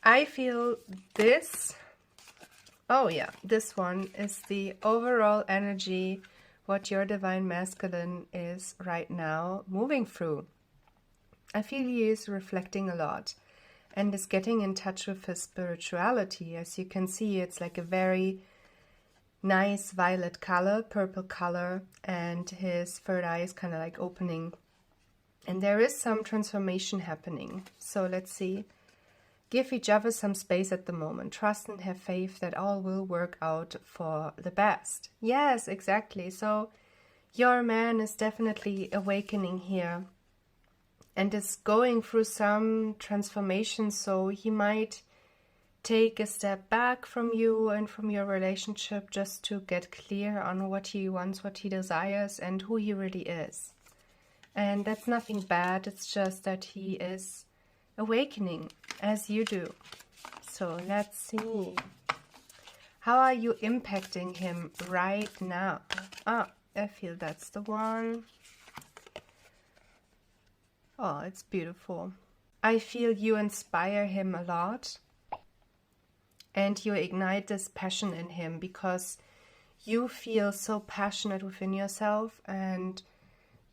I feel this. Oh yeah, this one is the overall energy, what your divine masculine is right now moving through. I feel he is reflecting a lot and is getting in touch with his spirituality. As you can see, it's like a very nice violet color, purple color, and his third eye is kind of like opening. And there is some transformation happening. So let's see. Give each other some space at the moment. Trust and have faith that all will work out for the best. Yes, exactly. So your man is definitely awakening here and is going through some transformation. So he might take a step back from you and from your relationship just to get clear on what he wants, what he desires, and who he really is. And that's nothing bad. It's just that he is awakening as you do. So let's see. How are you impacting him right now? Ah, I feel that's the one. Oh, it's beautiful. I feel you inspire him a lot. And you ignite this passion in him because you feel so passionate within yourself and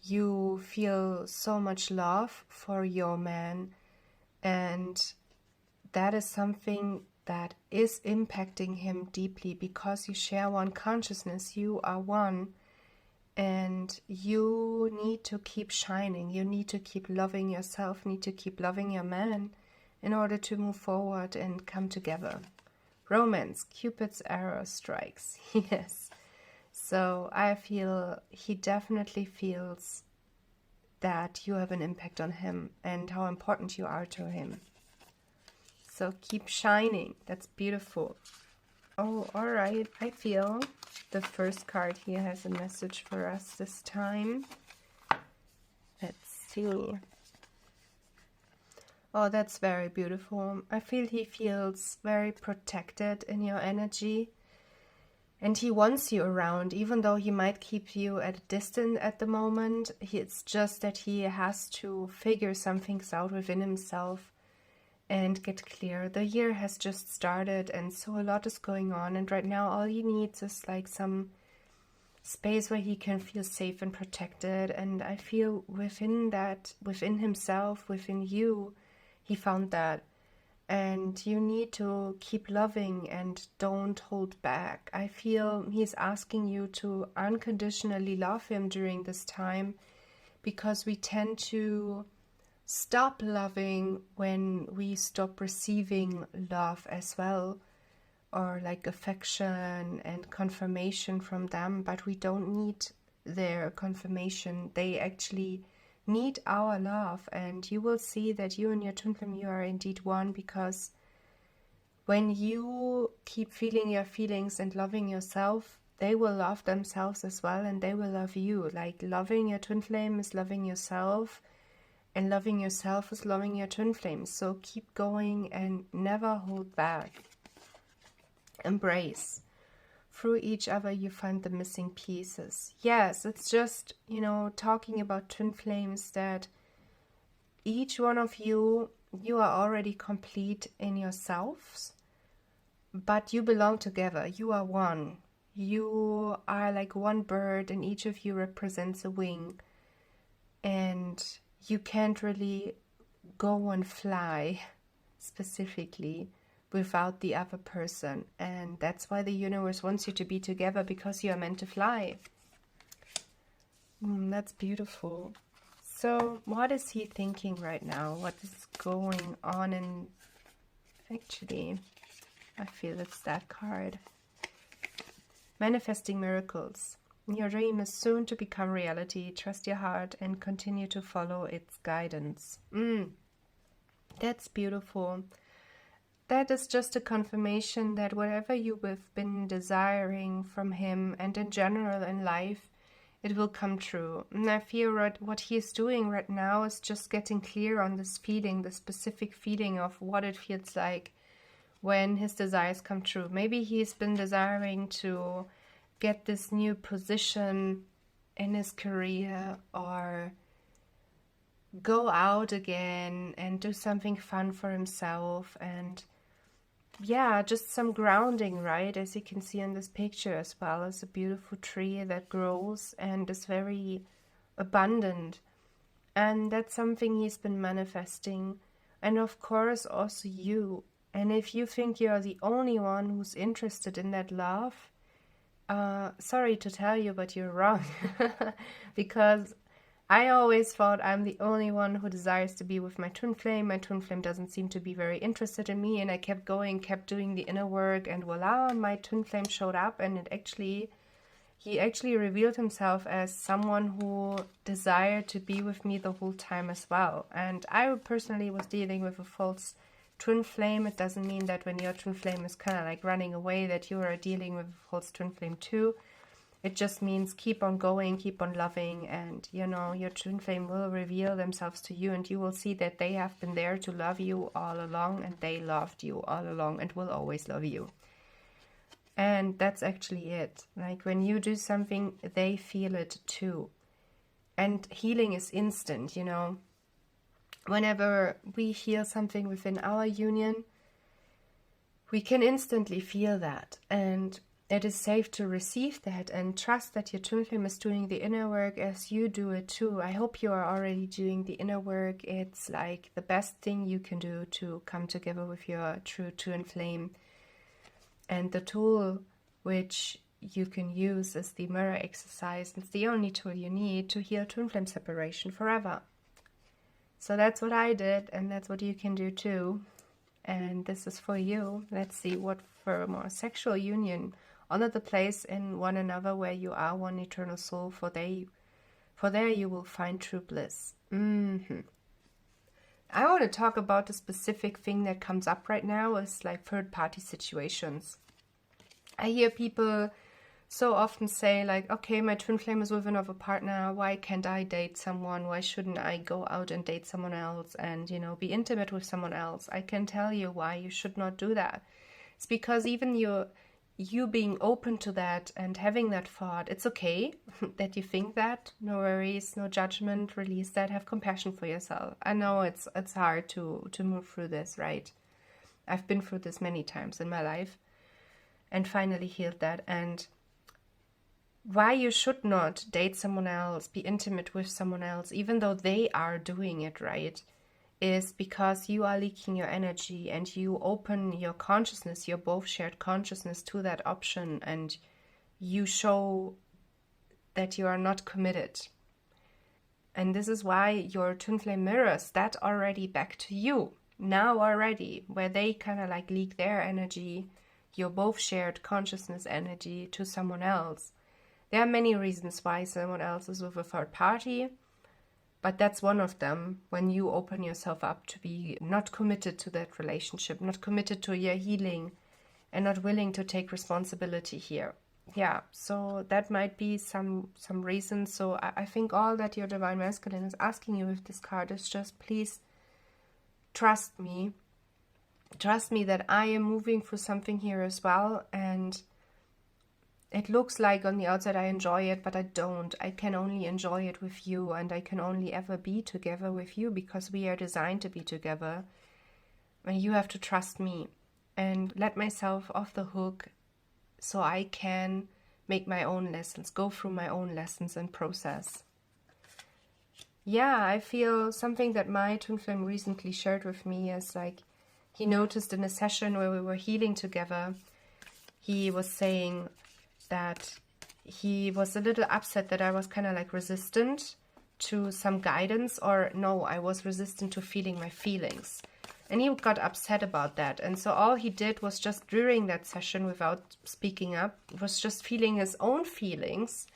you feel so much love for your man. And that is something that is impacting him deeply because you share one consciousness. You are one. And you need to keep shining. You need to keep loving yourself, need to keep loving your man in order to move forward and come together. Romance, Cupid's arrow strikes. Yes. So I feel he definitely feels that you have an impact on him and how important you are to him. So keep shining. That's beautiful. Oh, all right. I feel the first card here has a message for us this time. Let's see. Oh, that's very beautiful. I feel he feels very protected in your energy. And he wants you around, even though he might keep you at a distance at the moment. It's just that he has to figure some things out within himself and get clear. The year has just started, and so a lot is going on. And right now, all he needs is like some space where he can feel safe and protected. And I feel within that, within himself, within you, he found that. And you need to keep loving and don't hold back. I feel he's asking you to unconditionally love him during this time because we tend to stop loving when we stop receiving love as well, or like affection and confirmation from them, but we don't need their confirmation. They actually need our love, and you will see that you and your twin flame, you are indeed one, because when you keep feeling your feelings and loving yourself, they will love themselves as well, and they will love you. Like loving your twin flame is loving yourself, and loving yourself is loving your twin flame. So keep going and never hold back. Embrace. Through each other you find the missing pieces. Yes, it's just, you know, talking about twin flames, that each one of you, you are already complete in yourselves, but you belong together. You are one. You are like one bird, and each of you represents a wing. And you can't really go and fly specifically without the other person, and that's why the universe wants you to be together, because you are meant to fly. That's beautiful. So what is he thinking right now? What is going on? And actually, I feel it's that card. Manifesting miracles. Your dream is soon to become reality. Trust your heart and continue to follow its guidance. That's beautiful. That is just a confirmation that whatever you have been desiring from him and in general in life, it will come true. And I feel what he is doing right now is just getting clear on this feeling, the specific feeling of what it feels like when his desires come true. Maybe he's been desiring to get this new position in his career, or go out again and do something fun for himself, and yeah, just some grounding, right? As you can see in this picture as well, as a beautiful tree that grows and is very abundant. And that's something he's been manifesting. And of course, also you. And if you think you're the only one who's interested in that love, sorry to tell you, but you're wrong. Because I always thought I'm the only one who desires to be with my twin flame. My twin flame doesn't seem to be very interested in me, and I kept going, kept doing the inner work, and voila, my twin flame showed up, and he actually revealed himself as someone who desired to be with me the whole time as well. And I personally was dealing with a false twin flame. It doesn't mean that when your twin flame is kind of like running away that you are dealing with a false twin flame too. It just means keep on going, keep on loving, and you know, your twin flame will reveal themselves to you, and you will see that they have been there to love you all along, and they loved you all along and will always love you. And that's actually it. Like when you do something, they feel it too. And healing is instant, you know. Whenever we heal something within our union, we can instantly feel that. And it is safe to receive that and trust that your twin flame is doing the inner work as you do it too. I hope you are already doing the inner work. It's like the best thing you can do to come together with your true twin flame. And the tool which you can use is the mirror exercise. It's the only tool you need to heal twin flame separation forever. So that's what I did, and that's what you can do too. And this is for you. Let's see what for a more sexual union. Honor the place in one another where you are one eternal soul, for there you will find true bliss. I want to talk about the specific thing that comes up right now is like third-party situations. I hear people so often say like, okay, my twin flame is with another partner. Why can't I date someone? Why shouldn't I go out and date someone else and, you know, be intimate with someone else? I can tell you why you should not do that. It's because even you being open to that and having that thought, it's okay that you think that. No worries, no judgment, release that, have compassion for yourself. I know it's hard to move through this, right? I've been through this many times in my life and finally healed that. And why you should not date someone else, be intimate with someone else, even though they are doing it, right, is because you are leaking your energy and you open your consciousness, your both shared consciousness to that option, and you show that you are not committed. And this is why your twin flame mirrors that already back to you now already, where they kind of like leak their energy, your both shared consciousness energy, to someone else. There are many reasons why someone else is with a third party, but that's one of them, when you open yourself up to be not committed to that relationship, not committed to your healing, and not willing to take responsibility here. Yeah, so that might be some reasons. So I think all that your Divine Masculine is asking you with this card is just, please trust me. Trust me that I am moving through something here as well, and it looks like on the outside I enjoy it, but I don't. I can only enjoy it with you, and I can only ever be together with you because we are designed to be together. And you have to trust me and let myself off the hook so I can make my own lessons, go through my own lessons and process. Yeah, I feel something that my twin flame recently shared with me is like, he noticed in a session where we were healing together, he was saying that he was a little upset that I was kind of like resistant to some guidance, or no, I was resistant to feeling my feelings. And he got upset about that. And so all he did was just during that session, without speaking up, was just feeling his own feelings.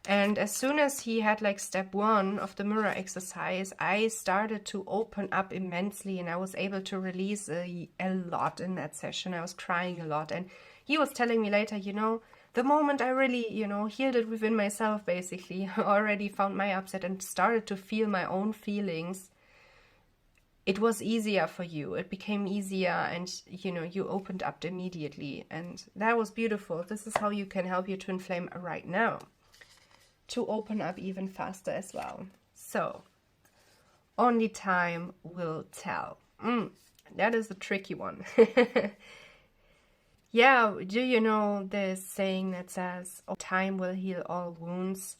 And as soon as he had like step 1 of the mirror exercise, I started to open up immensely, and I was able to release a lot in that session. I was crying a lot. And he was telling me later, you know, the moment I really, you know, healed it within myself, basically, already found my upset and started to feel my own feelings, it was easier for you. It became easier, and, you know, you opened up immediately. And that was beautiful. This is how you can help your twin flame right now to open up even faster as well. So, only time will tell. That is a tricky one. Yeah, do you know this saying that says, "Oh, time will heal all wounds"?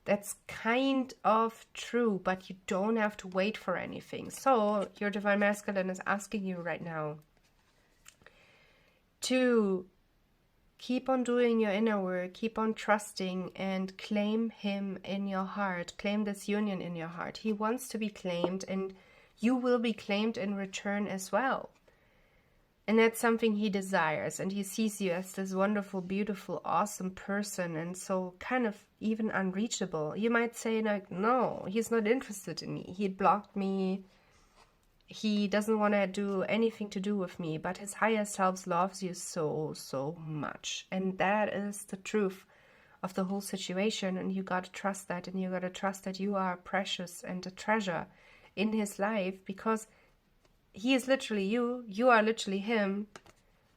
That's kind of true, but you don't have to wait for anything. So your Divine Masculine is asking you right now to keep on doing your inner work, keep on trusting, and claim him in your heart. Claim this union in your heart. He wants to be claimed, and you will be claimed in return as well. And that's something he desires, and he sees you as this wonderful, beautiful, awesome person, and so kind of even unreachable. You might say, like, no, he's not interested in me. He blocked me. He doesn't want to do anything to do with me, but his higher self loves you so, so much. And that is the truth of the whole situation, and you got to trust that, and you got to trust that you are precious and a treasure in his life, because he is literally you, you are literally him.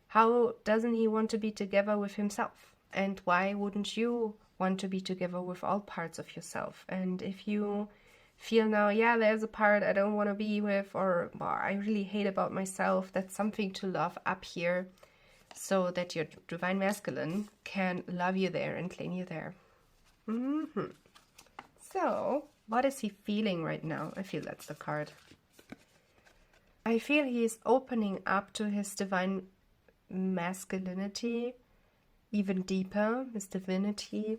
How doesn't he want to be together with himself? And why wouldn't you want to be together with all parts of yourself? And if you feel now, yeah, there's a part I don't want to be with, or I really hate about myself, that's something to love up here, so that your Divine Masculine can love you there and claim you there. So, what is he feeling right now? I feel that's the card. I feel he's opening up to his divine masculinity even deeper, his divinity.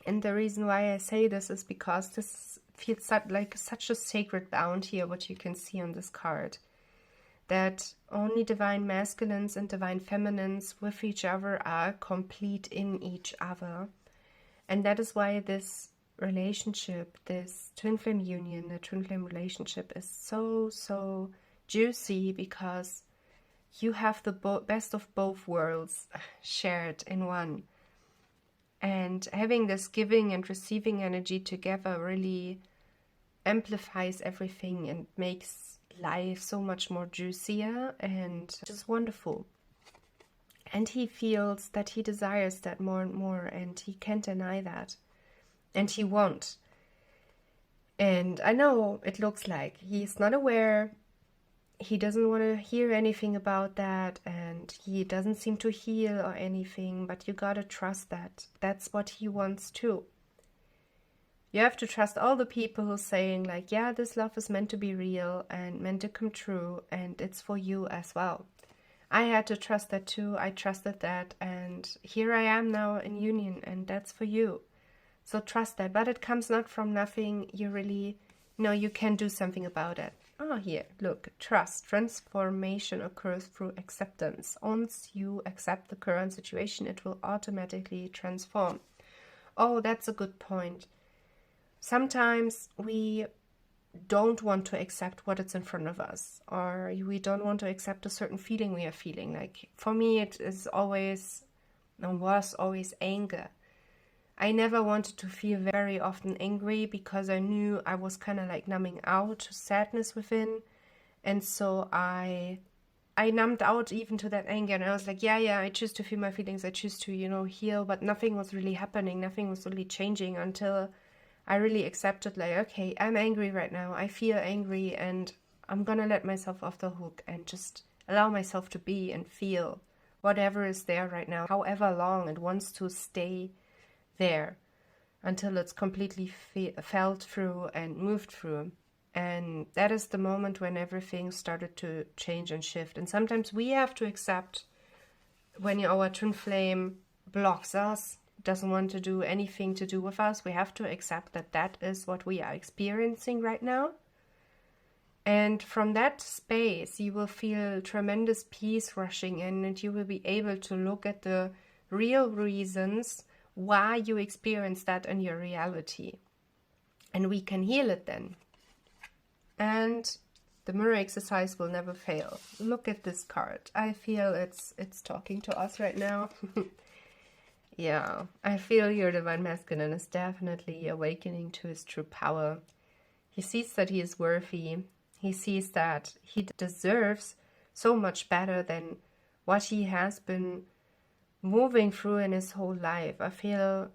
And the reason why I say this is because this feels like such a sacred bound here, what you can see on this card. That only divine masculines and divine feminines with each other are complete in each other. And that is why this relationship, this twin flame union, the twin flame relationship is so, so juicy, because you have the best of both worlds shared in one. And having this giving and receiving energy together really amplifies everything and makes life so much more juicier and just wonderful. And he feels that he desires that more and more, and he can't deny that. And he won't. And I know it looks like he's not aware, he doesn't want to hear anything about that, and he doesn't seem to heal or anything, but you gotta trust that. That's what he wants too. You have to trust all the people who are saying, like, yeah, this love is meant to be real and meant to come true, and it's for you as well. I had to trust that too. I trusted that, and here I am now in union, and that's for you. So trust that, but it comes not from nothing. You really know you can do something about it. Oh, here, look, trust. Transformation occurs through acceptance. Once you accept the current situation, it will automatically transform. Oh, that's a good point. Sometimes we don't want to accept what is in front of us, or we don't want to accept a certain feeling we are feeling. Like, for me, it is always, and was always, anger. I never wanted to feel very often angry, because I knew I was kind of like numbing out to sadness within. And so I numbed out even to that anger, and I was like, yeah, I choose to feel my feelings. I choose to, heal, but nothing was really happening. Nothing was really changing until I really accepted, like, okay, I'm angry right now. I feel angry, and I'm gonna let myself off the hook and just allow myself to be and feel whatever is there right now, however long it wants to stay there, until it's completely felt through and moved through. And that is the moment when everything started to change and shift. And sometimes we have to accept when our twin flame blocks us, doesn't want to do anything to do with us. We have to accept that that is what we are experiencing right now. And from that space, you will feel tremendous peace rushing in, and you will be able to look at the real reasons why you experience that in your reality. And we can heal it then. And the mirror exercise will never fail. Look at this card. I feel it's talking to us right now. Yeah, I feel your divine masculine is definitely awakening to his true power. He sees that he is worthy. He sees that he deserves so much better than what he has been moving through in his whole life. I feel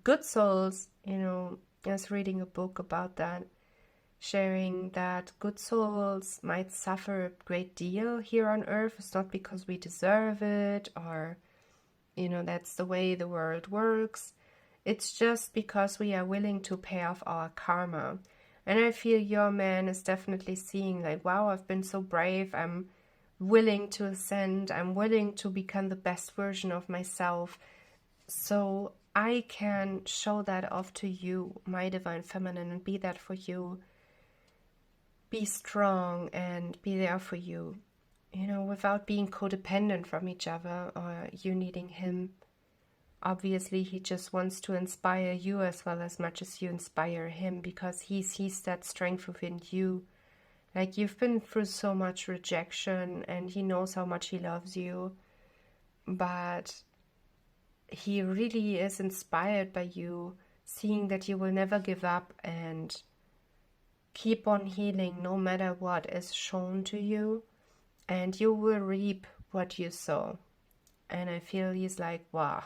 good souls, I was reading a book about that. sharing that good souls might suffer a great deal here on earth. It's not because we deserve it or, that's the way the world works. It's just because we are willing to pay off our karma. And I feel your man is definitely seeing like, wow, I've been so brave. I'm willing to ascend. I'm willing to become the best version of myself. So I can show that off to you, my divine feminine, and be that for you. Be strong and be there for you, without being codependent from each other or you needing him. Obviously, he just wants to inspire you as well as much as you inspire him, because he sees that strength within you. Like, you've been through so much rejection and he knows how much he loves you, but he really is inspired by you, seeing that you will never give up and keep on healing no matter what is shown to you, and you will reap what you sow. And I feel he's like, wow,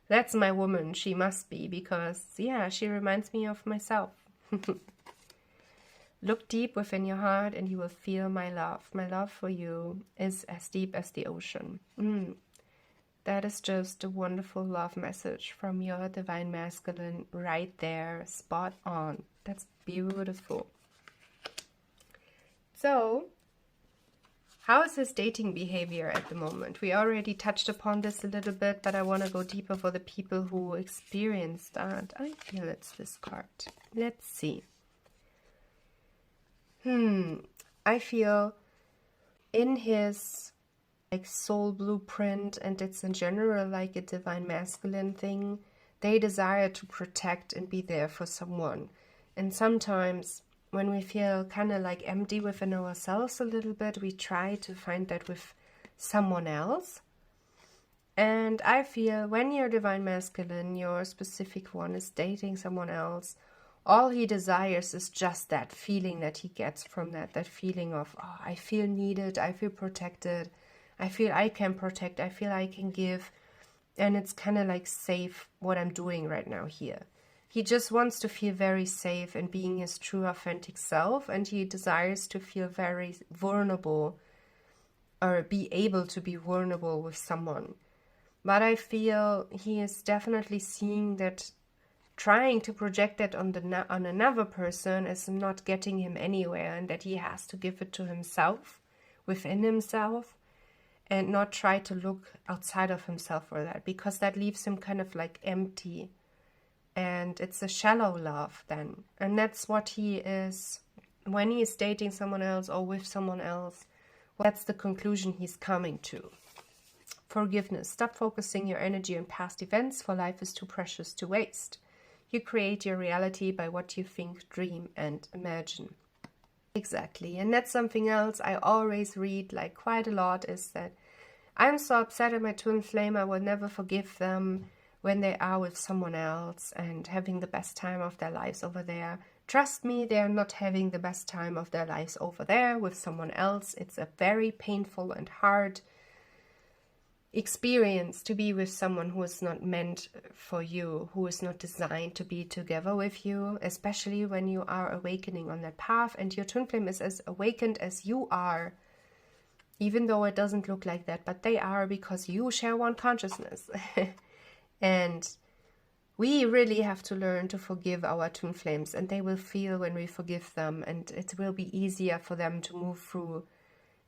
that's my woman. She must be, because, yeah, she reminds me of myself. Look deep within your heart and you will feel my love. My love for you is as deep as the ocean. That is just a wonderful love message from your divine masculine right there, spot on. That's beautiful. So, how is his dating behavior at the moment? We already touched upon this a little bit, but I want to go deeper for the people who experienced that. I feel it's this card. Let's see. I feel in his soul blueprint, and it's in general like a divine masculine thing, they desire to protect and be there for someone. And sometimes when we feel kind of like empty within ourselves a little bit, we try to find that with someone else. And I feel when your divine masculine, your specific one, is dating someone else, all he desires is just that feeling that he gets from that feeling of, oh, I feel needed, I feel protected, I feel I can protect, I feel I can give, and it's kind of like safe what I'm doing right now here. He just wants to feel very safe and being his true authentic self, and he desires to feel very vulnerable or be able to be vulnerable with someone. But I feel he is definitely seeing that trying to project that on another person is not getting him anywhere, and that he has to give it to himself, within himself, and not try to look outside of himself for that, because that leaves him kind of like empty. And it's a shallow love then. And that's what he is when he is dating someone else or with someone else. Well, that's the conclusion he's coming to. Forgiveness. Stop focusing your energy on past events, for life is too precious to waste. You create your reality by what you think, dream, and imagine. Exactly. And that's something else I always read like quite a lot, is that I'm so upset at my twin flame, I will never forgive them when they are with someone else and having the best time of their lives over there. Trust me, they are not having the best time of their lives over there with someone else. It's a very painful and hard experience to be with someone who is not meant for you, who is not designed to be together with you, especially when you are awakening on that path and your twin flame is as awakened as you are, even though it doesn't look like that, but they are, because you share one consciousness. And we really have to learn to forgive our twin flames, and they will feel when we forgive them, and it will be easier for them to move through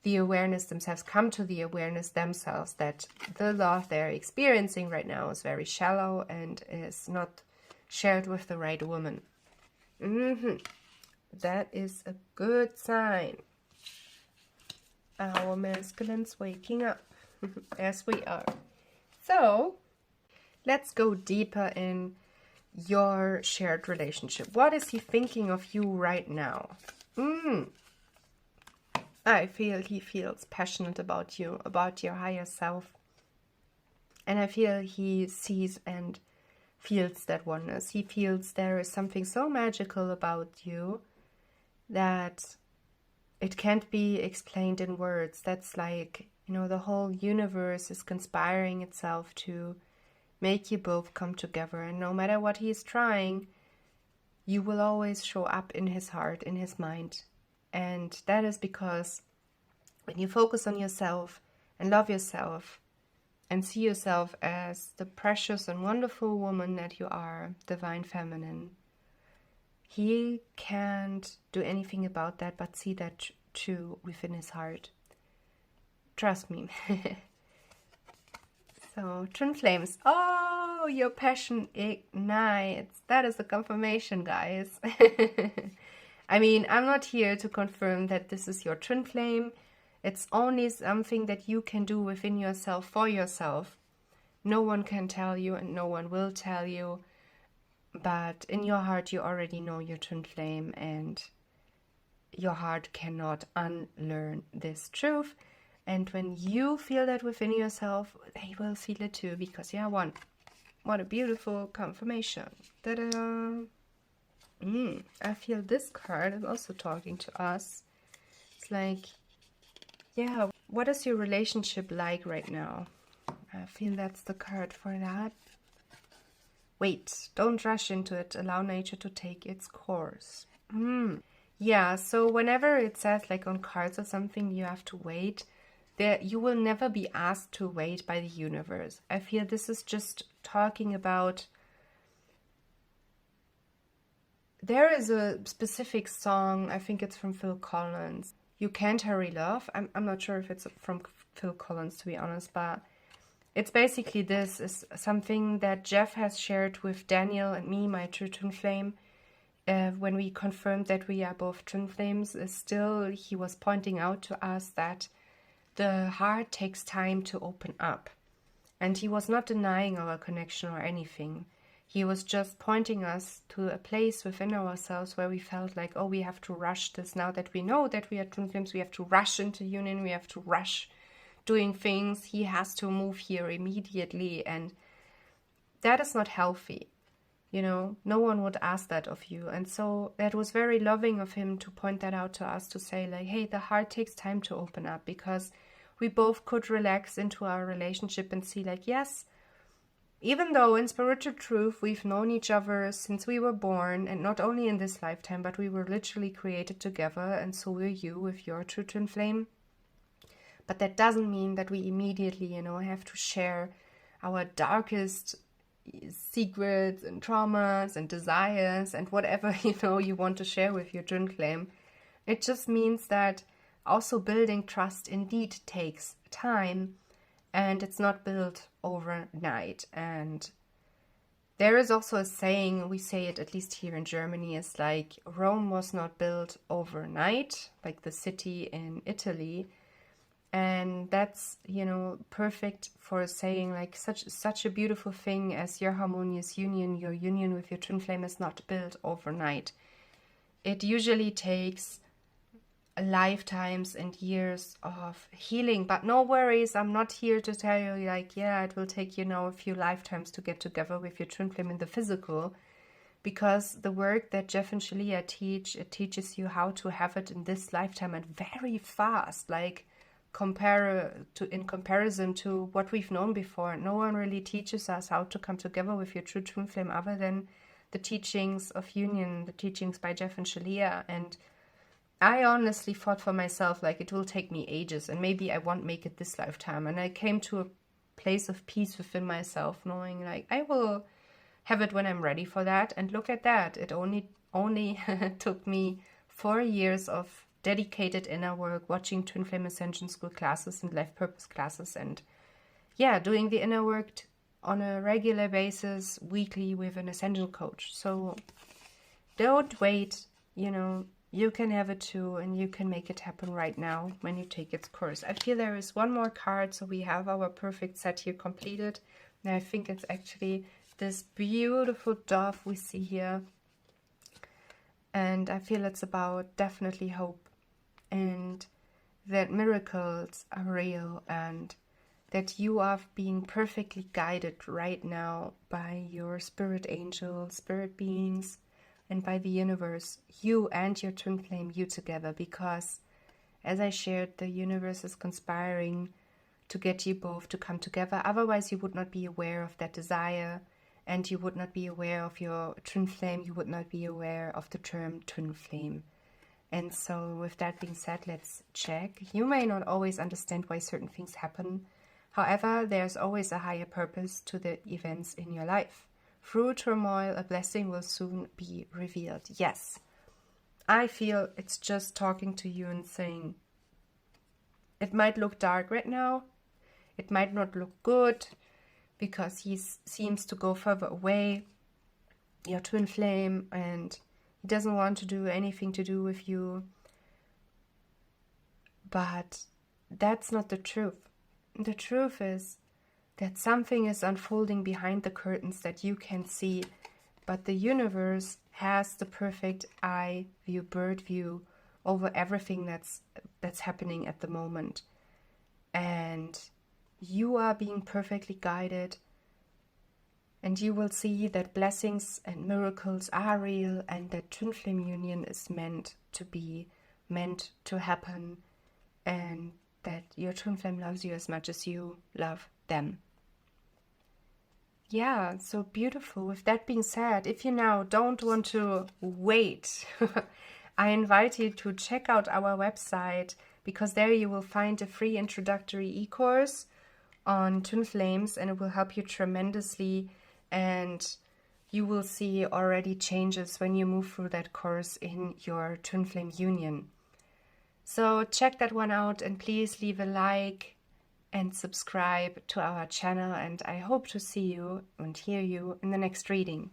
the awareness themselves, come to the awareness themselves that the love they're experiencing right now is very shallow and is not shared with the right woman. That is a good sign. Our masculines waking up, as we are. So, let's go deeper in your shared relationship. What is he thinking of you right now? I feel he feels passionate about you, about your higher self. And I feel he sees and feels that oneness. He feels there is something so magical about you that it can't be explained in words. That's like, the whole universe is conspiring itself to make you both come together. And no matter what he is trying, you will always show up in his heart, in his mind. And that is because when you focus on yourself and love yourself and see yourself as the precious and wonderful woman that you are, divine feminine, he can't do anything about that but see that too within his heart. Trust me. So, twin flames. Oh, your passion ignites. That is the confirmation, guys. I mean, I'm not here to confirm that this is your twin flame. It's only something that you can do within yourself for yourself. No one can tell you and no one will tell you. But in your heart, you already know your twin flame, and your heart cannot unlearn this truth. And when you feel that within yourself, they will feel it too, because you are one. What a beautiful confirmation. Ta-da! I feel this card is also talking to us. It's like, yeah, what is your relationship like right now? I feel that's the card for that. Wait, don't rush into it. Allow nature to take its course. Yeah, so whenever it says like on cards or something, you have to wait, there you will never be asked to wait by the universe. I feel this is just talking about, there is a specific song, I think it's from Phil Collins, You Can't Hurry Love. I'm not sure if it's from Phil Collins, to be honest, but it's basically, this is something that Jeff has shared with Daniel and me, my true twin flame. When we confirmed that we are both twin flames, still he was pointing out to us that the heart takes time to open up. And he was not denying our connection or anything. He was just pointing us to a place within ourselves where we felt like, oh, we have to rush this. Now that we know that we are twin flames, we have to rush into union, we have to rush doing things. He has to move here immediately. And that is not healthy. You know, no one would ask that of you. And so that was very loving of him to point that out to us, to say like, hey, the heart takes time to open up, because we both could relax into our relationship and see like, yes, even though in spiritual truth, we've known each other since we were born, and not only in this lifetime, but we were literally created together, and so were you with your true twin flame. But that doesn't mean that we immediately, you know, have to share our darkest secrets and traumas and desires and whatever, you know, you want to share with your twin flame. It just means that also building trust indeed takes time, and it's not built overnight. And there is also a saying, we say it at least here in Germany, is like, Rome was not built overnight, like the city in Italy. And that's, you know, perfect for saying like such a beautiful thing as your harmonious union. Your union with your twin flame is not built overnight. It usually takes lifetimes and years of healing. But no worries, I'm not here to tell you like, yeah, it will take, you know, a few lifetimes to get together with your twin flame in the physical. Because the work that Jeff and Shalia teach, it teaches you how to have it in this lifetime, and very fast, like in comparison to what we've known before. No one really teaches us how to come together with your true twin flame other than the teachings of union, the teachings by Jeff and Shalia. And I honestly thought for myself, like, it will take me ages and maybe I won't make it this lifetime. And I came to a place of peace within myself, knowing like I will have it when I'm ready for that. And look at that. It only took me 4 years of dedicated inner work, watching Twin Flame Ascension School classes and Life Purpose classes, and yeah, doing the inner work on a regular basis, weekly, with an Ascension coach. So don't wait, you know, you can have it too, and you can make it happen right now when you take its course. I feel there is one more card, so we have our perfect set here completed. And I think it's actually this beautiful dove we see here. And I feel it's about definitely hope, and that miracles are real, and that you are being perfectly guided right now by your spirit angels, spirit beings, and by the universe, you and your twin flame, you together. Because as I shared, the universe is conspiring to get you both to come together. Otherwise you would not be aware of that desire, and you would not be aware of your twin flame, you would not be aware of the term twin flame. And so with that being said, let's check. You may not always understand why certain things happen. However, there's always a higher purpose to the events in your life. Through turmoil, a blessing will soon be revealed. Yes, I feel it's just talking to you and saying, it might look dark right now. It might not look good because he seems to go further away, your twin flame, and he doesn't want to do anything to do with you. But that's not the truth. The truth is that something is unfolding behind the curtains that you can see, but the universe has the perfect eye view, bird view over everything that's happening at the moment. And you are being perfectly guided, and you will see that blessings and miracles are real, and that twin flame union is meant to be, meant to happen, and that your twin flame loves you as much as you love them. Yeah, so beautiful. With that being said, if you now don't want to wait, I invite you to check out our website, because there you will find a free introductory e-course on twin flames, and it will help you tremendously, and you will see already changes when you move through that course in your twin flame union. So check that one out, and please leave a like and subscribe to our channel, and I hope to see you and hear you in the next reading.